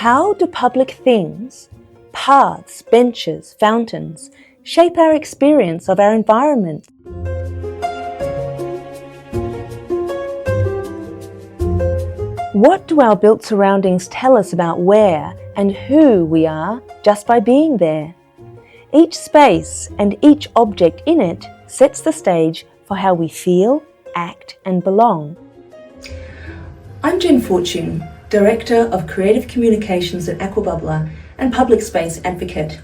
How do public things, paths, benches, fountains, shape our experience of our environment? What do our built surroundings tell us about where and who we are just by being there? Each space and each object in it sets the stage for how we feel, act and belong. I'm Jen Fortune, Director of Creative Communications at Aquabubbler and Public Space Advocate.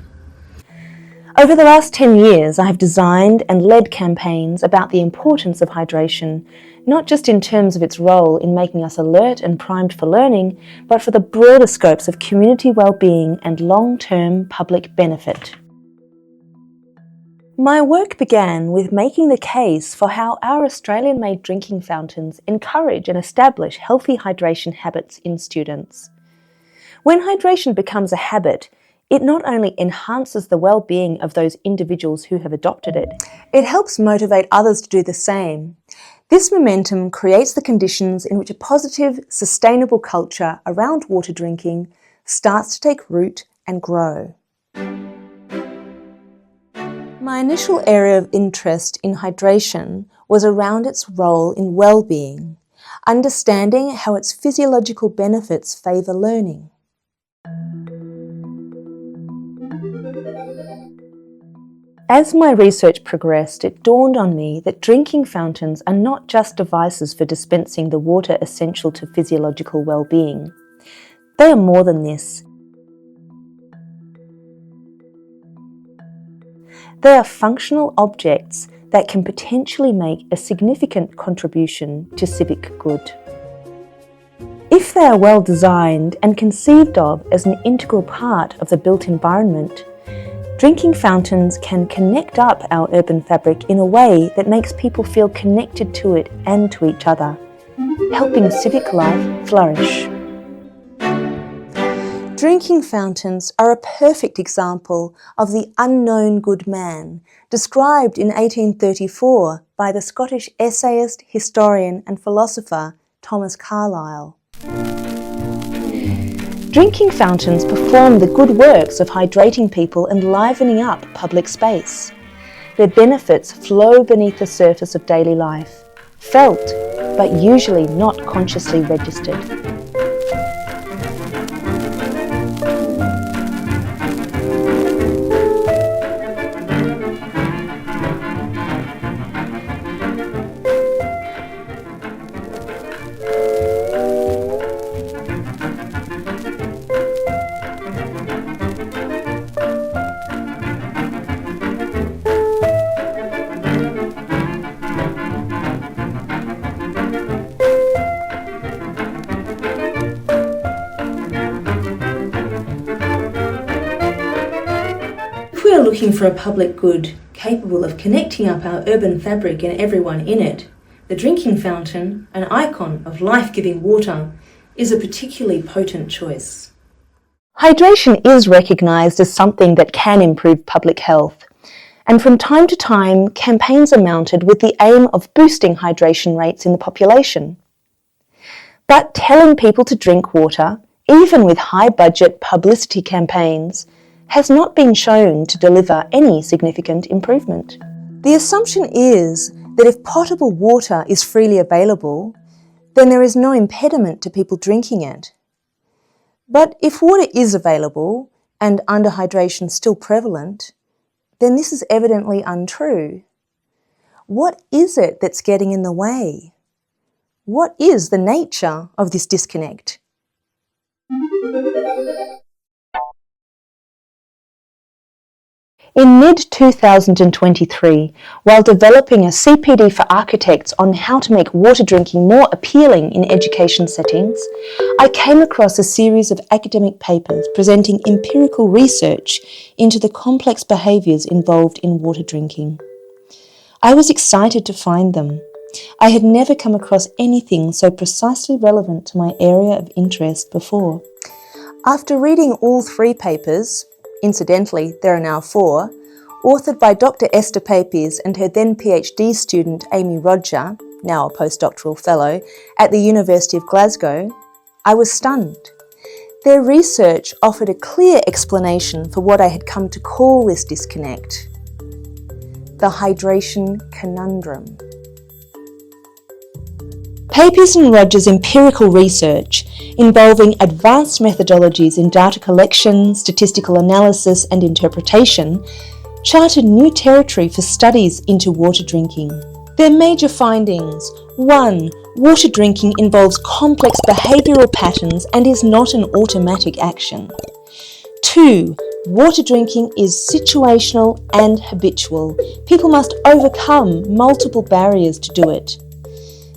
Over the last 10 years, I have designed and led campaigns about the importance of hydration, not just in terms of its role in making us alert and primed for learning, but for the broader scopes of community well-being and long-term public benefit. My work began with making the case for how our Australian-made drinking fountains encourage and establish healthy hydration habits in students. When hydration becomes a habit, it not only enhances the well-being of those individuals who have adopted it, it helps motivate others to do the same. This momentum creates the conditions in which a positive, sustainable culture around water drinking starts to take root and grow. My initial area of interest in hydration was around its role in well-being, understanding how its physiological benefits favour learning. As my research progressed, it dawned on me that drinking fountains are not just devices for dispensing the water essential to physiological well-being. They are more than this. They are functional objects that can potentially make a significant contribution to civic good. If they are well designed and conceived of as an integral part of the built environment, drinking fountains can connect up our urban fabric in a way that makes people feel connected to it and to each other, helping civic life flourish. Drinking fountains are a perfect example of the unknown good man, described in 1834 by the Scottish essayist, historian and philosopher Thomas Carlyle. Drinking fountains perform the good works of hydrating people and livening up public space. Their benefits flow beneath the surface of daily life, felt but usually not consciously registered. If we are looking for a public good capable of connecting up our urban fabric and everyone in it, the drinking fountain, an icon of life-giving water, is a particularly potent choice. Hydration is recognised as something that can improve public health, and from time to time campaigns are mounted with the aim of boosting hydration rates in the population. But telling people to drink water, even with high-budget publicity campaigns, has not been shown to deliver any significant improvement. The assumption is that if potable water is freely available, then there is no impediment to people drinking it. But if water is available and underhydration still prevalent, then this is evidently untrue. What is it that's getting in the way? What is the nature of this disconnect? In mid-2023, while developing a CPD for architects on how to make water drinking more appealing in education settings, I came across a series of academic papers presenting empirical research into the complex behaviours involved in water drinking. I was excited to find them. I had never come across anything so precisely relevant to my area of interest before. After reading all 3 papers, incidentally, there are now 4, authored by Dr. Esther Papes and her then PhD student Amy Roger, now a postdoctoral fellow, at the University of Glasgow, I was stunned. Their research offered a clear explanation for what I had come to call this disconnect: the hydration conundrum. Papies and Rogers' empirical research, involving advanced methodologies in data collection, statistical analysis and interpretation, charted new territory for studies into water drinking. Their major findings: 1. Water drinking involves complex behavioural patterns and is not an automatic action. 2. Water drinking is situational and habitual. People must overcome multiple barriers to do it.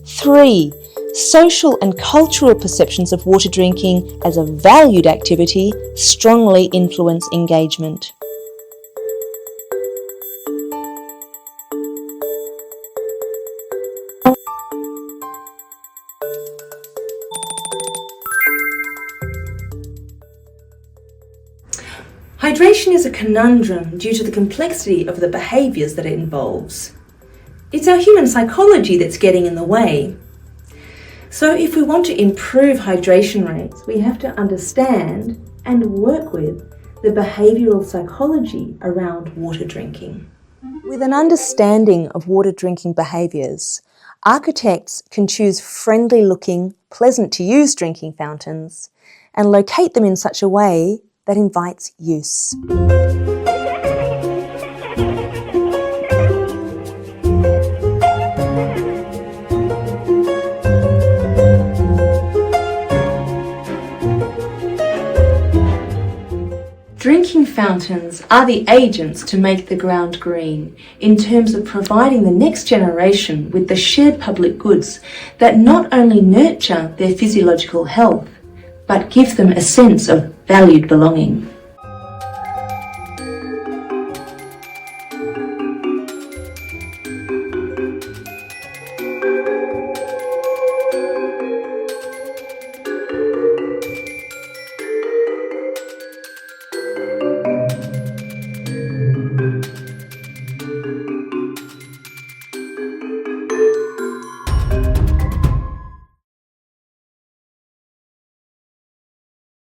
3. Social and cultural perceptions of water drinking as a valued activity strongly influence engagement. Hydration is a conundrum due to the complexity of the behaviours that it involves. It's our human psychology that's getting in the way. So if we want to improve hydration rates, we have to understand and work with the behavioural psychology around water drinking. With an understanding of water drinking behaviours, architects can choose friendly-looking, pleasant-to-use drinking fountains and locate them in such a way that invites use. Drinking fountains are the agents to make the ground green in terms of providing the next generation with the shared public goods that not only nurture their physiological health, but give them a sense of valued belonging.